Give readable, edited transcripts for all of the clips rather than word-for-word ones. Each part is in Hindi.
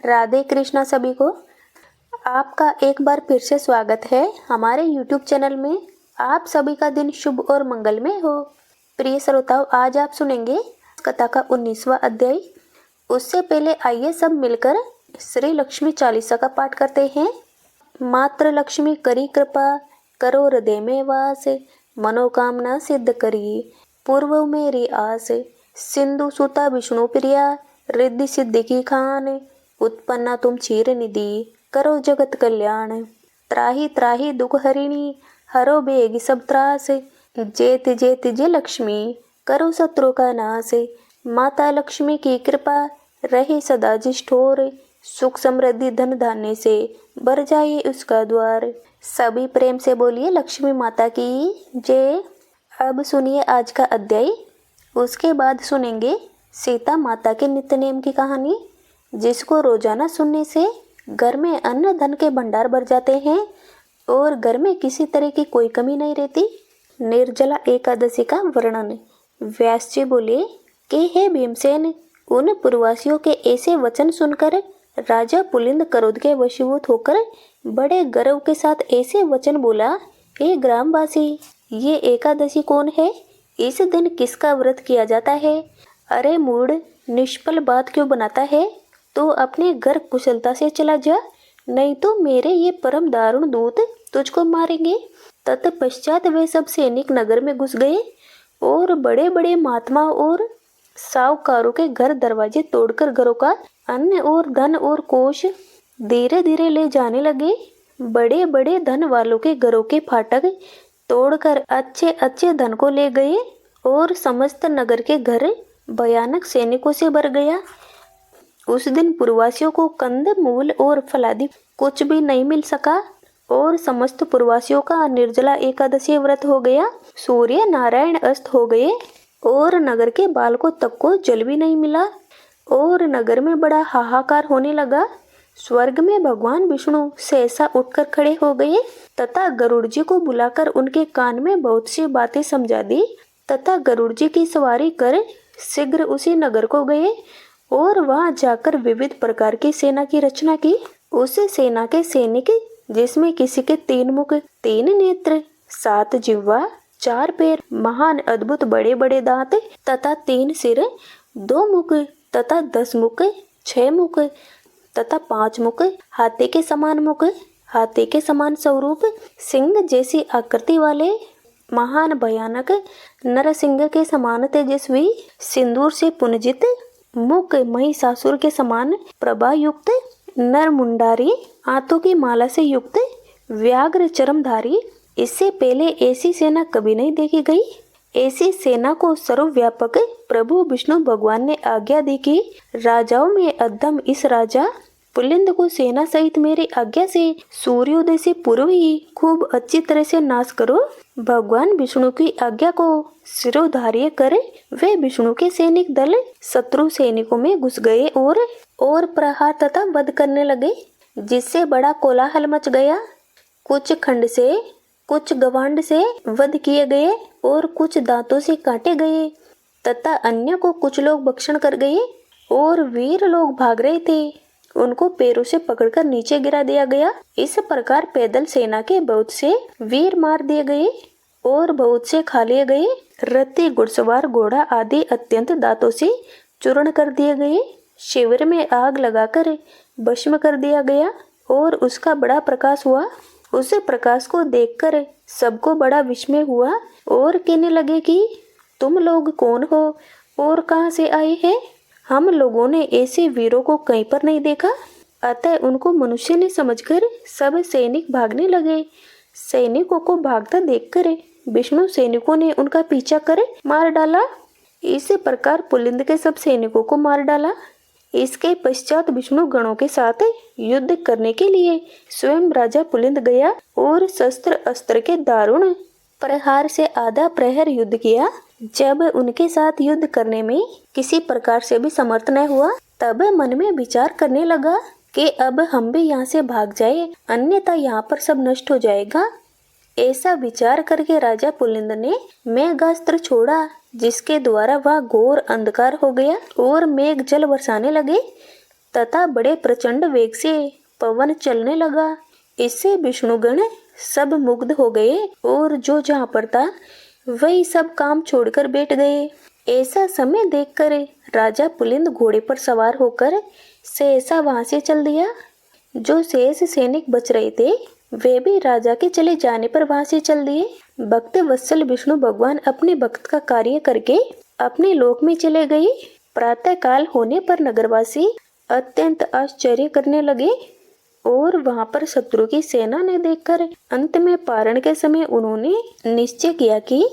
राधे कृष्णा सभी को। आपका एक बार फिर से स्वागत है हमारे YouTube चैनल में। आप सभी का दिन शुभ और मंगलमय हो। प्रिय श्रोताओं, आज आप सुनेंगे कथा का 19वां अध्याय। उससे पहले आइए सब मिलकर श्री लक्ष्मी चालीसा का पाठ करते हैं। मात्र लक्ष्मी करी कृपा, करो हृदय में वास, मनोकामना सिद्ध करी, पूर्व मेरी आस। सिंधु सुता विष्णु प्रिया, रिद्धि सिद्धि की खान, उत्पन्ना तुम चीर निधि, करो जगत कल्याण। त्राही त्राही दुख हरिणी, हरो बेग सब त्रास, जेत जेत जे लक्ष्मी, करो शत्रु का नाश। माता लक्ष्मी की कृपा, रहे सदा जिस ठोर, सुख समृद्धि धन धान्य से भर जाए उसका द्वार। सभी प्रेम से बोलिए लक्ष्मी माता की जय। अब सुनिए आज का अध्याय। उसके बाद सुनेंगे सीता माता के नित्य नेम की कहानी, जिसको रोजाना सुनने से घर में अन्न धन के भंडार भर जाते हैं और घर में किसी तरह की कोई कमी नहीं रहती। निर्जला एकादशी का वर्णन। व्यास जी बोले कि हे भीमसेन, उन पूर्ववासियों के ऐसे वचन सुनकर राजा पुलिंद क्रोध के वशीभूत होकर बड़े गर्व के साथ ऐसे वचन बोला, हे ग्रामवासी, ये एकादशी कौन है? इस दिन किसका व्रत किया जाता है? अरे मूढ़, निष्फल बात क्यों बनाता है? तो अपने घर कुशलता से चला जा, नहीं तो मेरे ये परम दारुण दूत तुझको मारेंगे। तत्पश्चात वे सब सैनिक नगर में घुस गए और बड़े बड़े महात्माओं और साहूकारों के घर दरवाजे तोड़कर घरों का अन्न और धन और कोष धीरे धीरे ले जाने लगे। बड़े बड़े धन वालों के घरों के फाटक तोड़कर अच्छे अच्छे धन को ले गए और समस्त नगर के घर भयानक सैनिकों से भर गया। उस दिन पूर्ववासियों को कंद मूल और फलादि कुछ भी नहीं मिल सका और समस्त पूर्ववासियों का निर्जला एकादशी व्रत हो गया। सूर्य नारायण अस्त हो गए और नगर के बालकों तक को जल भी नहीं मिला और नगर में बड़ा हाहाकार होने लगा। स्वर्ग में भगवान विष्णु सहसा उठकर खड़े हो गए तथा गरुड़ जी को बुलाकर उनके कान में बहुत सी बातें समझा दी तथा गरुड़ जी की सवारी कर शीघ्र उसी नगर को गए और वहां जाकर विविध प्रकार की सेना की रचना की। उस सेना के सैनिक, जिसमें किसी के 3 मुख, 3 नेत्र, 7 जिह्वा, 4 पैर, महान अद्भुत बड़े बड़े दांत तथा 3 सिर, 2 मुख तथा 10 मुख, 6 मुख तथा 5 मुख, हाथी के समान मुख, हाथी के समान स्वरूप, सिंह जैसी आकृति वाले, महान भयानक, नरसिंह के समान तेजस्वी, सिंदूर से पुंजित मुख, महिषासुर के समान प्रभा युक्त, नरमुंडारी, आंतों की माला से युक्त, व्याघ्र चरमधारी। इससे पहले ऐसी सेना कभी नहीं देखी गई। ऐसी सेना को सर्वव्यापक प्रभु विष्णु भगवान ने आज्ञा दी कि राजाओं में अधम इस राजा पुलिंद को सेना सहित मेरी आज्ञा से सूर्योदय से पूर्व ही खूब अच्छी तरह से नाश करो। भगवान विष्णु की आज्ञा को शिरोधार्य कर वे विष्णु के सैनिक दल शत्रु सैनिकों में घुस गए और प्रहार तथा वध करने लगे, जिससे बड़ा कोलाहल मच गया। कुछ खंड से, कुछ गवांड से वध किए गए और कुछ दांतों से काटे गए तथा अन्य को कुछ लोग भक्षण कर गए और वीर लोग भाग रहे थे, उनको पैरों से पकड़कर नीचे गिरा दिया गया। इस प्रकार पैदल सेना के बहुत से वीर मार दिए गए और बहुत से खा लिए गए। रथी, घुड़सवार, घोड़ा आदि अत्यंत दांतों से चूर्ण कर दिए गए। शिविर में आग लगाकर भस्म कर दिया गया और उसका बड़ा प्रकाश हुआ। उस प्रकाश को देखकर सबको बड़ा विस्मय हुआ और कहने लगे कि तुम लोग कौन हो और कहां से आए हैं? हम लोगों ने ऐसे वीरों को कहीं पर नहीं देखा। अतः उनको मनुष्य ने समझकर सब सैनिक भागने लगे। सैनिकों को भागता देखकर विष्णु सैनिकों ने उनका पीछा कर मार डाला। इस प्रकार पुलिंद के सब सैनिकों को मार डाला। इसके पश्चात विष्णु गणों के साथ युद्ध करने के लिए स्वयं राजा पुलिंद गया और शस्त्र अस्त्र के दारुण प्रहार से आधा प्रहर युद्ध किया। जब उनके साथ युद्ध करने में किसी प्रकार से भी समर्थ न हुआ, तब मन में विचार करने लगा कि अब हम भी यहाँ से भाग जाए, अन्यथा यहाँ पर सब नष्ट हो जाएगा। ऐसा विचार करके राजा पुलिंद ने मेघास्त्र छोड़ा, जिसके द्वारा वह घोर अंधकार हो गया और मेघ जल बरसाने लगे तथा बड़े प्रचंड वेग से पवन चलने लगा। इससे विष्णुगण सब मुग्ध हो गए और जो जहाँ पर था वही सब काम छोड़कर बैठ गए। ऐसा समय देखकर राजा पुलिंद घोड़े पर सवार होकर सहसा वहां से चल दिया। जो शेष सैनिक बच रहे थे वे भी राजा के चले जाने पर वहां से चल दिए। भक्त वत्सल विष्णु भगवान अपने भक्त का कार्य करके अपने लोक में चले गए। प्रातः काल होने पर नगरवासी अत्यंत आश्चर्य करने लगे और वहां पर शत्रु की सेना ने देखकर अंत में पारण के समय उन्होंने निश्चय किया कि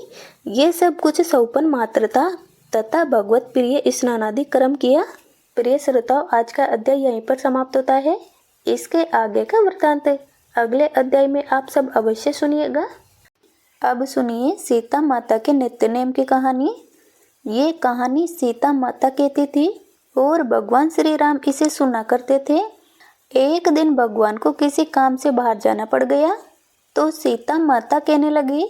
ये सब कुछ सौपन मात्र था तथा भगवत प्रिय स्नानादि कर्म किया। प्रिय श्रोताओ, आज का अध्याय यहीं पर समाप्त होता है। इसके आगे का वृत्तांत अगले अध्याय में आप सब अवश्य सुनिएगा। अब सुनिए सीता माता के नित्य नेम की कहानी। ये कहानी सीता माता कहती थी और भगवान श्री राम इसे सुना करते थे। एक दिन भगवान को किसी काम से बाहर जाना पड़ गया तो सीता माता कहने लगी,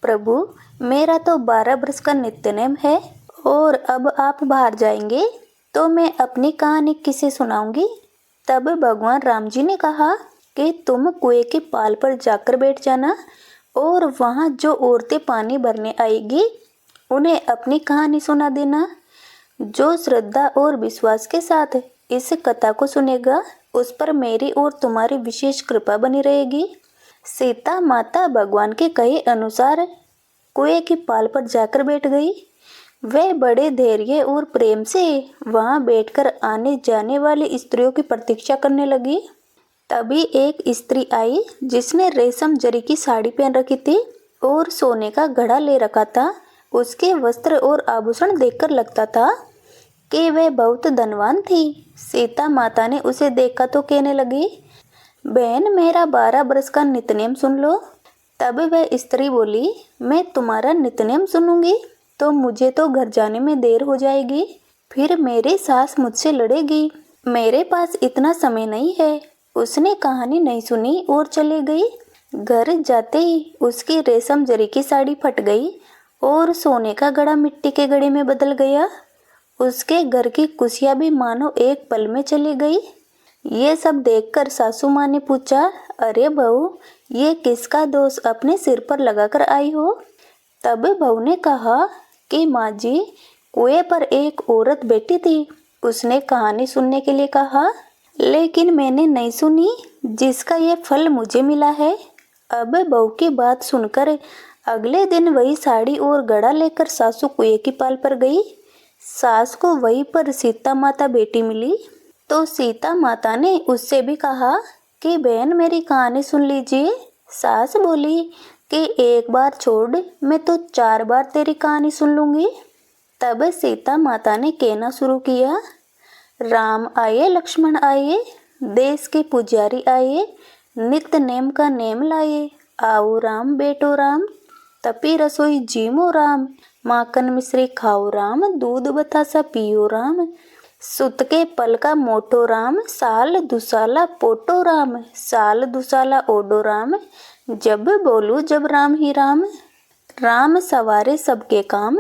प्रभु मेरा तो 12 वर्ष का नित्य नेम है और अब आप बाहर जाएंगे तो मैं अपनी कहानी किसे सुनाऊंगी। तब भगवान राम जी ने कहा कि तुम कुएं के पाल पर जाकर बैठ जाना और वहाँ जो औरतें पानी भरने आएगी उन्हें अपनी कहानी सुना देना। जो श्रद्धा और विश्वास के साथ इस कथा को सुनेगा उस पर मेरी और तुम्हारी विशेष कृपा बनी रहेगी। सीता माता भगवान के कहे अनुसार कुएं की पाल पर जाकर बैठ गई। वह बड़े धैर्य और प्रेम से वहां बैठकर आने जाने वाली स्त्रियों की प्रतीक्षा करने लगी। तभी एक स्त्री आई जिसने रेशम जरी की साड़ी पहन रखी थी और सोने का घड़ा ले रखा था। उसके वस्त्र और आभूषण देखकर लगता था कि वह बहुत धनवान थी। सीता माता ने उसे देखा तो कहने लगी, बहन मेरा 12 वर्ष का नित्यनेम सुन लो। तब वह स्त्री बोली, मैं तुम्हारा नित्यनेम सुनूंगी तो मुझे तो घर जाने में देर हो जाएगी, फिर मेरी सास मुझसे लड़ेगी, मेरे पास इतना समय नहीं है। उसने कहानी नहीं सुनी और चली गई। घर जाते ही उसकी रेशम जरी की साड़ी फट गई और सोने का घड़ा मिट्टी के घड़े में बदल गया। उसके घर की कुशियां भी मानो एक पल में चली गई। ये सब देखकर सासू माँ ने पूछा, अरे बहू ये किसका दोष अपने सिर पर लगाकर आई हो। तब बहू ने कहा कि माँ जी कुएं पर एक औरत बैठी थी, उसने कहानी सुनने के लिए कहा लेकिन मैंने नहीं सुनी जिसका ये फल मुझे मिला है। अब बहू की बात सुनकर अगले दिन वही साड़ी और घड़ा लेकर सासू कुएं की पाल पर गई। सास को वहीं पर सीता माता बेटी मिली तो सीता माता ने उससे भी कहा कि बहन मेरी कहानी सुन लीजिए। सास बोली कि एक बार छोड़ मैं तो 4 बार तेरी कहानी सुन लूंगी। तब सीता माता ने कहना शुरू किया, राम आए लक्ष्मण आए, देश के पुजारी आए, नित्य नेम का नेम लाए, आओ राम बेटो राम, तपी रसोई जीमो राम, माखन मिश्री खाओ राम, दूध बतासा पियो राम, सुत के पल का मोटो राम, साल दुसाला पोटो राम, साल दुसाला ओडो राम, जब बोलू जब राम ही राम, राम सवारे सबके काम,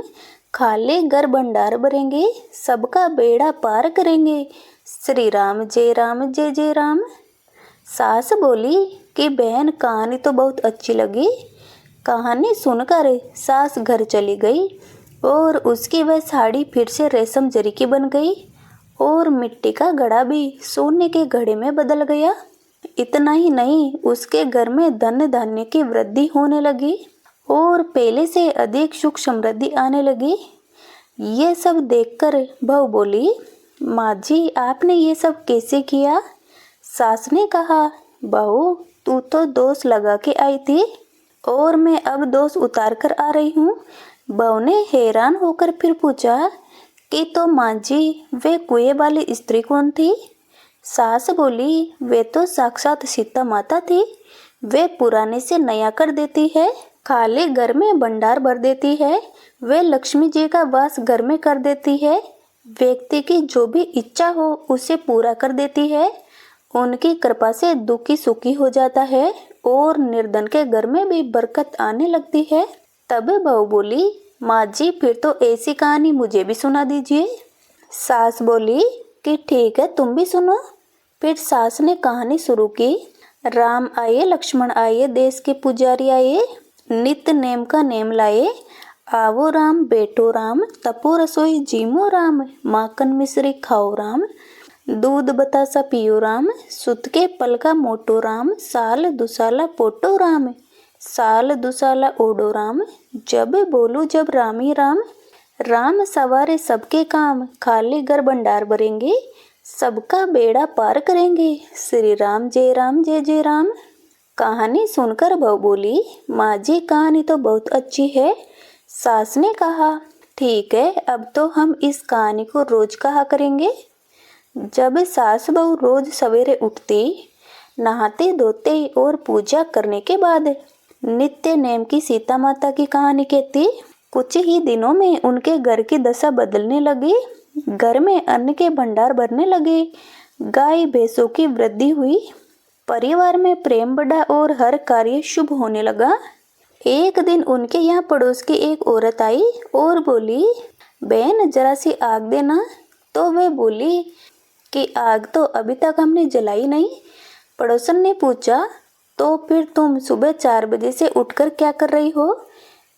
खाले घर भंडार भरेंगे, सबका बेड़ा पार करेंगे, श्री राम जय जय राम। सास बोली कि बहन कहानी तो बहुत अच्छी लगी। कहानी सुनकर सास घर चली गई और उसकी वह साड़ी फिर से रेशम जरी की बन गई और मिट्टी का घड़ा भी सोने के घड़े में बदल गया। इतना ही नहीं, उसके घर में धन धान्य की वृद्धि होने लगी और पहले से अधिक सुख समृद्धि आने लगी। ये सब देखकर बहू बोली, माँ जी आपने ये सब कैसे किया। सास ने कहा, बहू तू तो दोष लगा के आई थी और मैं अब दोष उतार कर आ रही हूँ। बहू ने हैरान होकर फिर पूछा कि तो माँ जी वे कुएं वाली स्त्री कौन थी। सास बोली, वे तो साक्षात सीता माता थी। वे पुराने से नया कर देती है, खाली घर में भंडार भर देती है, वे लक्ष्मी जी का वास घर में कर देती है, व्यक्ति की जो भी इच्छा हो उसे पूरा कर देती है, उनकी कृपा से दुखी सुखी हो जाता है और निर्धन के घर में भी बरकत आने लगती है। तब बहू बोली, माँ जी फिर तो ऐसी कहानी मुझे भी सुना दीजिए। सास बोली कि ठीक है तुम भी सुनो। फिर सास ने कहानी शुरू की। राम आए लक्ष्मण आए देश के पुजारी आए, नित नेम का नेम लाए। आवो राम बेटो राम, तपो रसोई जीमो राम। माखन मिश्री खाओ राम, दूध बतासा पियो राम। सुत के पल का मोटो राम, साल दुसाला पोटो राम। साल दुसाला ओडो राम, जब बोलू जब राम ही राम। राम सवारे सबके काम, खाली घर भंडार भरेंगे। सबका बेड़ा पार करेंगे, श्री राम जय जय राम। कहानी सुनकर बहू बोली, माँ जी कहानी तो बहुत अच्छी है। सास ने कहा, ठीक है अब तो हम इस कहानी को रोज कहा करेंगे। जब सास बहू रोज सवेरे उठती, नहाते धोते और पूजा करने के बाद नित्य नेम की सीता माता की कहानी कहती, कुछ ही दिनों में उनके घर की दशा बदलने लगी। घर में अन्न के भंडार भरने लगे, गाय भैंसों की वृद्धि हुई, परिवार में प्रेम बढ़ा और हर कार्य शुभ होने लगा। एक दिन उनके यहाँ पड़ोस की एक औरत आई और बोली, बहन जरा सी आग देना। तो वे बोली कि आग तो अभी तक हमने जलाई नहीं। पड़ोसन ने पूछा, तो फिर तुम सुबह 4 बजे से उठकर क्या कर रही हो?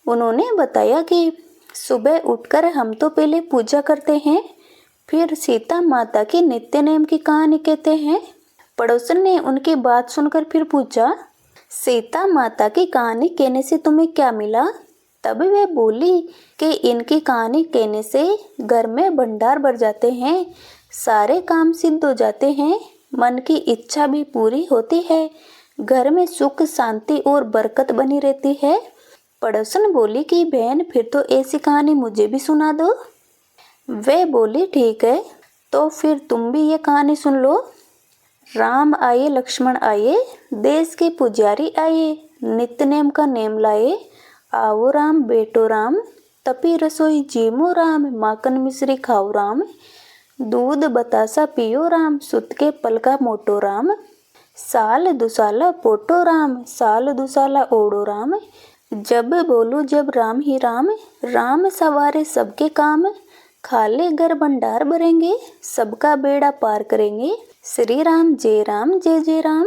उन्होंने बताया कि सुबह उठकर हम तो पहले पूजा करते हैं, फिर सीता माता की नित्य नेम की कहानी कहते हैं। पड़ोसन ने उनकी बात सुनकर फिर पूछा, सीता माता की कहानी कहने से तुम्हें क्या मिला? तब वे बोली कि इनकी कहानी कहने से घर में भंडार भर जाते हैं, सारे काम सिद्ध हो जाते हैं, मन की इच्छा भी पूरी होती है, घर में सुख शांति और बरकत बनी रहती है। पड़ोसन बोली कि बहन फिर तो ऐसी कहानी मुझे भी सुना दो। वे बोली ठीक है, तो फिर तुम भी ये कहानी सुन लो। राम आए लक्ष्मण आए, देश के पुजारी आए, नित्य नेम का नेम लाए। आओ राम बेटो राम, तपी रसोई जीमो राम। माखन मिश्री खाओ राम, दूध बतासा पियो राम। सुत के पल का मोटो राम, साल दुसाला पोटो राम। साल दुसाला ओडो राम, जब बोलू जब राम ही राम। राम सवारे सबके काम, खाले घर भंडार भरेंगे। सबका बेड़ा पार करेंगे, श्री राम जय जय राम।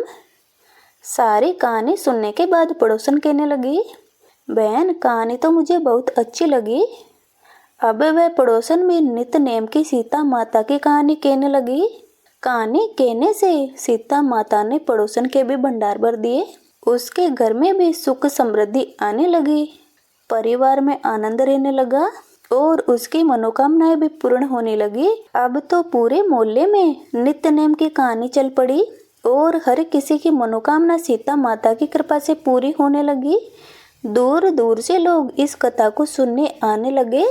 सारी कहानी सुनने के बाद पड़ोसन कहने लगी, बहन कहानी तो मुझे बहुत अच्छी लगी। अब वह पड़ोसन में नित्य नेम की सीता माता की कहानी कहने लगी। कहानी कहने से सीता माता ने पड़ोसन के भी भंडार भर दिए। उसके घर में भी सुख समृद्धि आने लगी, परिवार में आनंद रहने लगा और उसकी मनोकामनाएं भी पूर्ण होने लगी। अब तो पूरे मोहल्ले में नित्य नेम की कहानी चल पड़ी और हर किसी की मनोकामना सीता माता की कृपा से पूरी होने लगी। दूर दूर से लोग इस कथा को सुनने आने लगे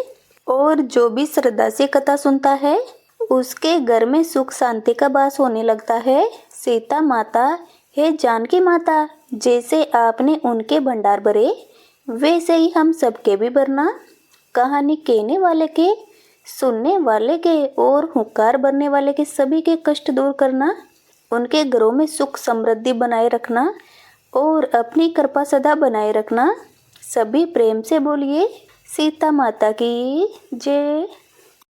और जो भी श्रद्धा से कथा सुनता है उसके घर में सुख शांति का वास होने लगता है। सीता माता हे जानकी माता, जैसे आपने उनके भंडार भरे वैसे ही हम सबके भी भरना। कहानी कहने वाले के, सुनने वाले के और हुंकार भरने वाले के सभी के कष्ट दूर करना, उनके घरों में सुख समृद्धि बनाए रखना और अपनी कृपा सदा बनाए रखना। सभी प्रेम से बोलिए सीता माता की जय।